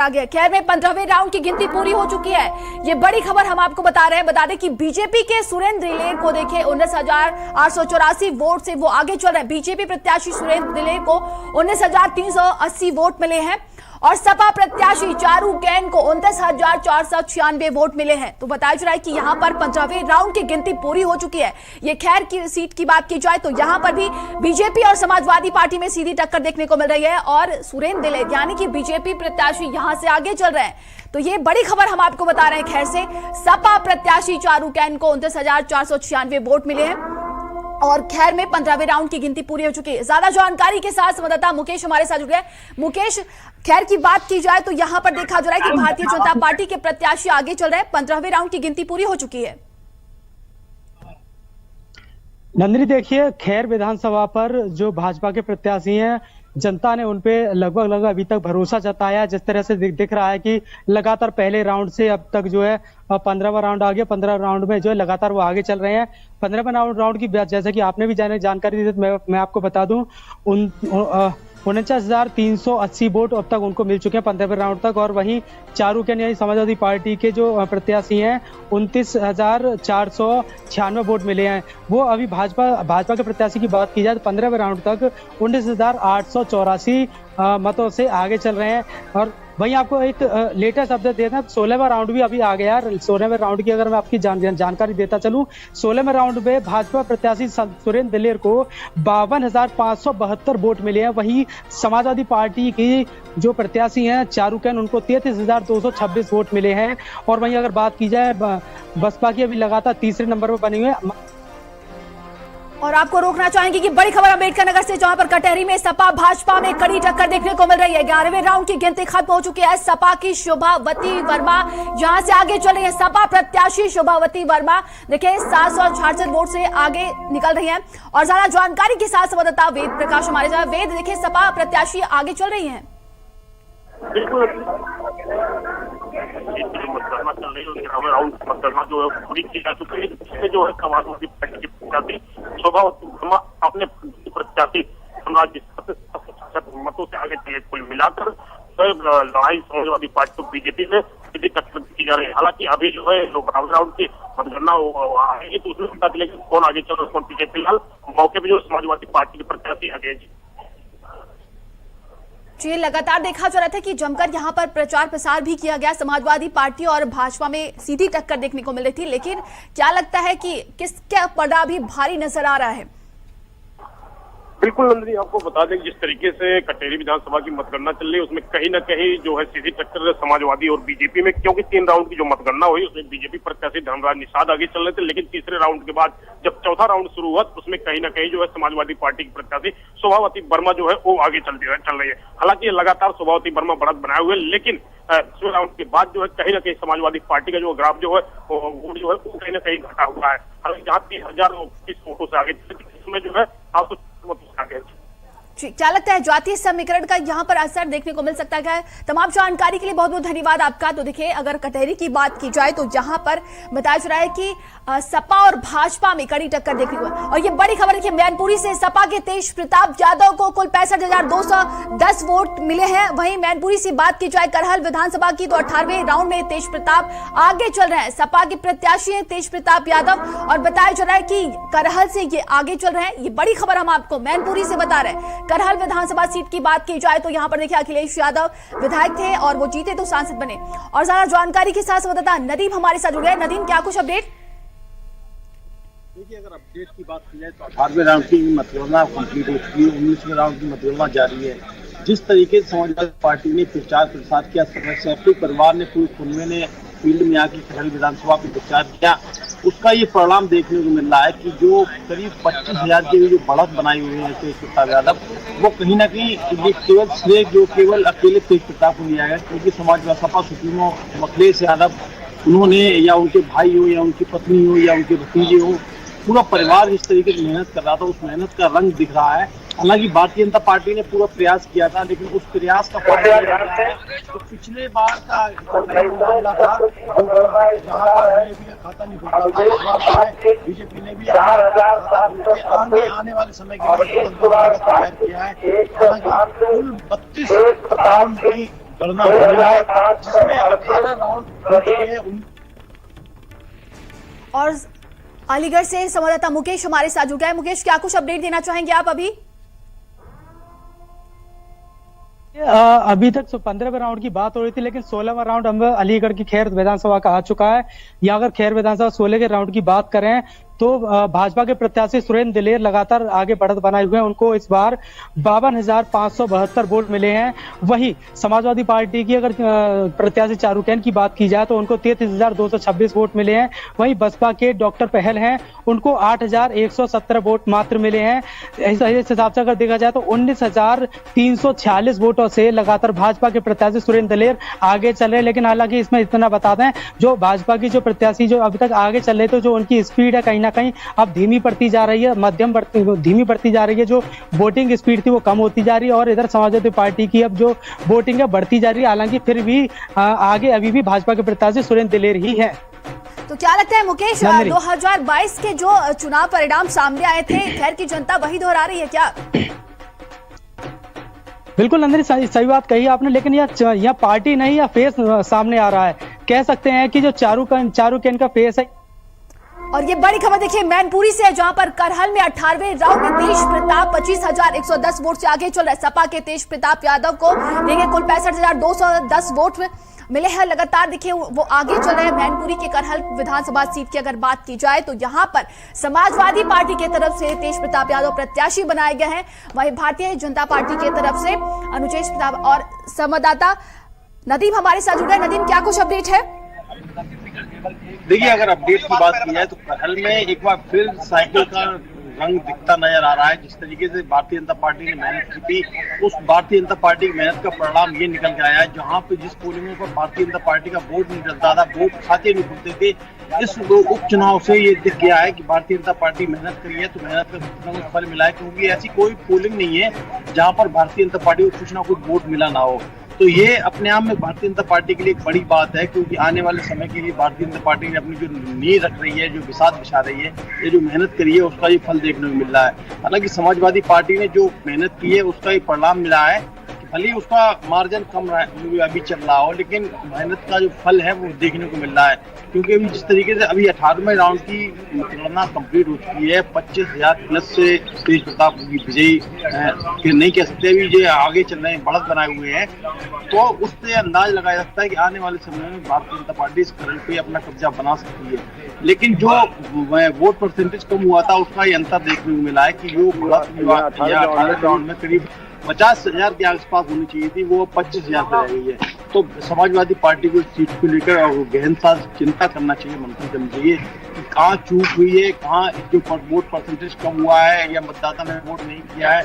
आगे खैर में 15वें राउंड की गिनती पूरी हो चुकी है। ये बड़ी खबर हम आपको बता रहे हैं। बता दें कि बीजेपी के सुरेंद्र दिलेर को देखे 19,884 वोट से वो आगे चल रहे हैं। बीजेपी प्रत्याशी सुरेंद्र दिलेर को 19,380 वोट मिले हैं और सपा प्रत्याशी चारू कैन को 29,496 वोट मिले हैं। तो बताया जा रहा है कि यहां पर 15वें राउंड की गिनती पूरी हो चुकी है। ये खैर की सीट की बात की जाए तो यहां पर भी बीजेपी और समाजवादी पार्टी में सीधी टक्कर देखने को मिल रही है और सुरेंद्र दिलेर यानी कि बीजेपी प्रत्याशी यहां से आगे चल रहे हैं। तो ये बड़ी खबर हम आपको बता रहे हैं। खैर से सपा प्रत्याशी चारू कैन को 29,496 वोट मिले हैं और खैर में 15वें राउंड की गिनती पूरी हो चुकी है। ज्यादा जानकारी के साथ संवाददाता मुकेश हमारे साथ जुड़ गए। मुकेश, खैर की बात की जाए तो यहां पर देखा जा रहा है कि भारतीय जनता पार्टी के प्रत्याशी आगे चल रहे हैं। 15वें राउंड की गिनती पूरी हो चुकी है। नंदिनी, देखिए खैर विधानसभा पर जो भाजपा के प्रत्याशी हैं, जनता ने उनपे लगभग अभी तक भरोसा जताया। जिस तरह से दिख रहा है कि लगातार पहले राउंड से अब तक जो है 15वां राउंड आ गया। 15 राउंड में जो है लगातार वो आगे चल रहे हैं। 15वें राउंड की जैसे कि आपने भी जानकारी दी, मैं आपको बता दूं 49,380 वोट अब तक उनको मिल चुके हैं 15वें राउंड तक। और वहीं चारू कैन यानी समाजवादी पार्टी के जो प्रत्याशी हैं 29,496 वोट मिले हैं। वो अभी भाजपा के प्रत्याशी की बात की जाए तो 15वें राउंड तक 19,884 मतों से आगे चल रहे हैं। और वहीं आपको एक लेटेस्ट अपडेट देते हैं, 16वां राउंड भी अभी आ गया है। 16वें राउंड की अगर मैं आपकी जानकारी देता चलूं, 16वें राउंड में भाजपा प्रत्याशी सुरेंद्र दिलेर को 52,572 वोट मिले हैं। वहीं समाजवादी पार्टी की जो प्रत्याशी हैं चारू कैन, उनको 33,226 वोट मिले हैं। और वहीं अगर बात की जाए बसपा की, अभी लगातार तीसरे नंबर पर बनी हुई है। और आपको रोकना चाहेंगे कि बड़ी खबर अम्बेडकर नगर से, जहां पर कटहरी में सपा भाजपा में कड़ी टक्कर देखने को मिल रही है। 11वें राउंड की गिनती खत्म हो चुकी है। सपा की शोभावती वर्मा यहां से आगे चल रही है। सपा प्रत्याशी शोभावती वर्मा देखिए 766 वोट से आगे निकल रही है। और ज्यादा जानकारी के साथ संवाददाता वेद प्रकाश हमारे साथ। वेद, देखिए सपा प्रत्याशी आगे चल रही है। बिल्कुल मतगणना चल रही है, 11वें राउंड मतगणना जो है पूरी की जा चुकी है। इसमें जो है समाजवादी पार्टी की प्रत्याशी शोभावती वर्मा अपने प्रत्याशी मतों से आगे चले। कुल मिलाकर लड़ाई समाजवादी पार्टी को बीजेपी में सीधी टक्कर की जा रही है। हालांकि अभी जो है 12वें राउंड की मतगणना आएगी तो उसमें पता चलेगा कौन आगे चल रहा है कौन पीछे। फिलहाल मौके पर जो समाजवादी पार्टी के प्रत्याशी आगे जी, लगातार देखा जा रहा था कि जमकर यहां पर प्रचार प्रसार भी किया गया। समाजवादी पार्टी और भाजपा में सीधी टक्कर देखने को मिल रही थी, लेकिन क्या लगता है कि किसका पड़ा भी भारी नजर आ रहा है? बिल्कुल नंदिनी, आपको बता दें जिस तरीके से कटहरी विधानसभा की मतगणना चल रही है उसमें कहीं ना कहीं जो है सीधी टक्कर समाजवादी और बीजेपी में, क्योंकि 3 राउंड की जो मतगणना हुई उसमें बीजेपी प्रत्याशी धर्मराज निषाद आगे चल रहे थे। लेकिन तीसरे राउंड के बाद जब चौथा राउंड शुरू हुआ तो उसमें कहीं ना कहीं जो है समाजवादी पार्टी की प्रत्याशी शोभावती वर्मा जो है वो आगे चल रही है। हालांकि लगातार शोभावती वर्मा बढ़त बनाए हुए, लेकिन 6वें राउंड के बाद जो है कहीं ना कहीं समाजवादी पार्टी का जो ग्राफ जो है वो कहीं ना कहीं घटा हुआ है। हालांकि जहाँ 30,030 वोटों से आगे इसमें जो है आपको क्या लगता है जातीय समीकरण का यहां पर असर देखने को मिल सकता है? तमाम जानकारी के लिए बहुत बहुत धन्यवाद आपका। तो देखिए अगर कटहरी की बात की जाए तो यहां पर बताया जा रहा है कि सपा और भाजपा में कड़ी टक्कर देखने को। और ये बड़ी खबर है कि मैनपुरी से सपा के तेज प्रताप यादव को कुल 65,210 वोट मिले हैं। वहीं मैनपुरी से बात की जाए करहल विधानसभा की तो 18वें राउंड में तेज प्रताप आगे चल रहे हैं। सपा के प्रत्याशी हैं तेज प्रताप यादव और बताया जा रहा है कि करहल से ये आगे चल रहे हैं। ये बड़ी खबर हम आपको मैनपुरी से बता रहे हैं। करहल विधानसभा सीट की बात की जाए तो यहां पर देखिए अखिलेश यादव विधायक थे और वो जीते तो सांसद बने। और ज्यादा जानकारी के साथ संवाददाता नदीम हमारे साथ जुड़ गए। नदीम, क्या कुछ अपडेट? देखिए अगर अपडेट की बात की जाए तो 18वें राउंड की मतगणना कंप्लीट हो चुकी है, 19वें राउंड की मतगणना जारी है। जिस तरीके से समाजवादी पार्टी ने प्रचार प्रसार किया, सैफी परिवार ने पूरे कुनबे ने फील्ड में आके कटहरी विधानसभा पर प्रचार किया, उसका ये परिणाम देखने को मिल रहा है कि जो करीब 25,000 की जो बढ़त बनाई हुई है तेज प्रताप यादव, वो कहीं ना कहीं केवल श्रेय जो केवल अकेले तेज प्रताप को लिया गया। क्योंकि समाजवादी सपा सुप्रीमो अखिलेश यादव, उन्होंने या उनके भाई हो या उनकी पत्नी हो या उनके भतीजे हो, पूरा परिवार जिस तरीके से मेहनत कर रहा था उस मेहनत का रंग दिख रहा है। हालांकि भारतीय जनता पार्टी ने पूरा प्रयास किया था, लेकिन उस प्रयास का फल तो पिछले बार का मामला था जहाँ पर खाता नहीं खुलता था, बीजेपी ने भी आने वाले समय के लिए तैयार किया है। हालांकि कुल 32 राउंड की मतगणना हो रहा है, जिसमें 18 राउंड हो चुके हैं। और अलीगढ़ से संवाददाता मुकेश हमारे साथ जुड़ गए हैं। मुकेश, क्या कुछ अपडेट देना चाहेंगे आप अभी? अभी तक 15वें राउंड की बात हो रही थी, लेकिन 16वां राउंड हम अलीगढ़ की खैर विधानसभा का आ चुका है। यहाँ अगर खैर विधानसभा 16 के राउंड की बात करें तो भाजपा के प्रत्याशी सुरेंद्र दिलेर लगातार आगे बढ़त बनाए हुए हैं। उनको इस बार 52,572 वोट मिले हैं। वहीं समाजवादी पार्टी की अगर प्रत्याशी चारुकेन की बात की जाए तो उनको 33,226 वोट मिले हैं। वहीं बसपा के डॉक्टर पहल हैं, उनको 8,117 वोट मात्र मिले हैं। इस हिसाब से अगर देखा जाए तो 19,346 वोटों से लगातार भाजपा के प्रत्याशी सुरेंद्र दिलेर आगे चल रहे हैं। लेकिन हालांकि इसमें इतना बता दें, जो भाजपा की जो प्रत्याशी जो अभी तक आगे चल रहे थे, जो उनकी स्पीड है कहीं ना कहीं अब धीमी पड़ती जा रही है, धीमी पड़ती जा रही है। जो वोटिंग स्पीड थी वो कम होती जा रही है और इधर समाजवादी पार्टी की अब जो वोटिंग है बढ़ती जा रही है। हालांकि फिर भी आगे अभी भी भाजपा के प्रत्याशी सुरेंद्र दिलेर ही है। तो क्या लगता है मुकेश, 2022 के जो चुनाव परिणाम सामने आए थे, खैर की जनता वही दोहरा रही है क्या? बिल्कुल नंदिनी, सही बात कही आपने। लेकिन यह पार्टी नहीं, यह फेस सामने आ रहा है। कह सकते हैं कि जो चारुकेन का फेस है। और ये बड़ी खबर देखिए मैनपुरी से है, जहां पर करहल में 18वें राउंड में तेज प्रताप 25,110 वोट से आगे चल रहे। सपा के तेज प्रताप यादव को देंगे कुल 65,210 वोट मिले हैं। लगातार देखिए वो आगे चल रहे हैं। मैनपुरी के करहल विधानसभा सीट की अगर बात की जाए तो यहाँ पर समाजवादी पार्टी की तरफ से तेज प्रताप यादव प्रत्याशी बनाए गए हैं। वहीं भारतीय जनता पार्टी की तरफ से अनुजेश प्रताप और संवाददाता नदीम हमारे साथ जुड़े। नदीम, क्या कुछ अपडेट है? देखिए, अगर अपडेट की बात की जाए तो करहल में एक बार फिर साइकिल का रंग दिखता नजर आ रहा है। जिस तरीके से भारतीय जनता पार्टी ने मेहनत की थी, उस भारतीय जनता पार्टी की मेहनत का परिणाम ये निकल के आया है। जहां पे जिस पोलिंगों पर भारतीय जनता पार्टी का वोट नहीं डलता था, वोट खाते नहीं खुलते थे, इस उपचुनाव से ये दिख गया है कि भारतीय जनता पार्टी मेहनत करी है तो मेहनत का कुछ फल मिला है। क्योंकि ऐसी कोई पोलिंग नहीं है जहां पर भारतीय जनता पार्टी को कुछ ना कुछ वोट मिला ना हो। तो ये अपने आप में भारतीय जनता पार्टी के लिए एक बड़ी बात है, क्योंकि आने वाले समय के लिए भारतीय जनता पार्टी ने अपनी जो नींव रख रही है, जो बिसात बिछा रही है, ये जो मेहनत करी है उसका ये फल देखने को मिल रहा है। हालांकि समाजवादी पार्टी ने जो मेहनत की है उसका ये परिणाम मिला है। भले ही उसका मार्जिन कम अभी चल रहा हो, लेकिन मेहनत का जो फल है वो देखने को मिल रहा है। क्योंकि अभी जिस तरीके से अभी 18वें राउंड की मतगणना कंप्लीट हो चुकी है, 25,000 प्लस से तेज प्रताप विजयी फिर नहीं कह सकते, अभी जो आगे चल रहे हैं, बढ़त बनाए हुए हैं, तो उससे अंदाज लगाया सकता है कि आने वाले समय में भारतीय जनता पार्टी इस करहल पे अपना कब्जा बना सकती है। लेकिन जो वोट परसेंटेज कम हुआ था उसका ये अंतर देखने को मिला है कि जो 18 राउंड में करीब 50,000 के आसपास होनी चाहिए थी, वो 25,000 पे रह गई है। तो समाजवादी पार्टी को सीट को लेकर गहनता चिंता करना चाहिए, मंथन करना चाहिए कि कहाँ चूक हुई है, कहाँ जो वोट परसेंटेज कम हुआ है या मतदाता ने वोट नहीं किया है।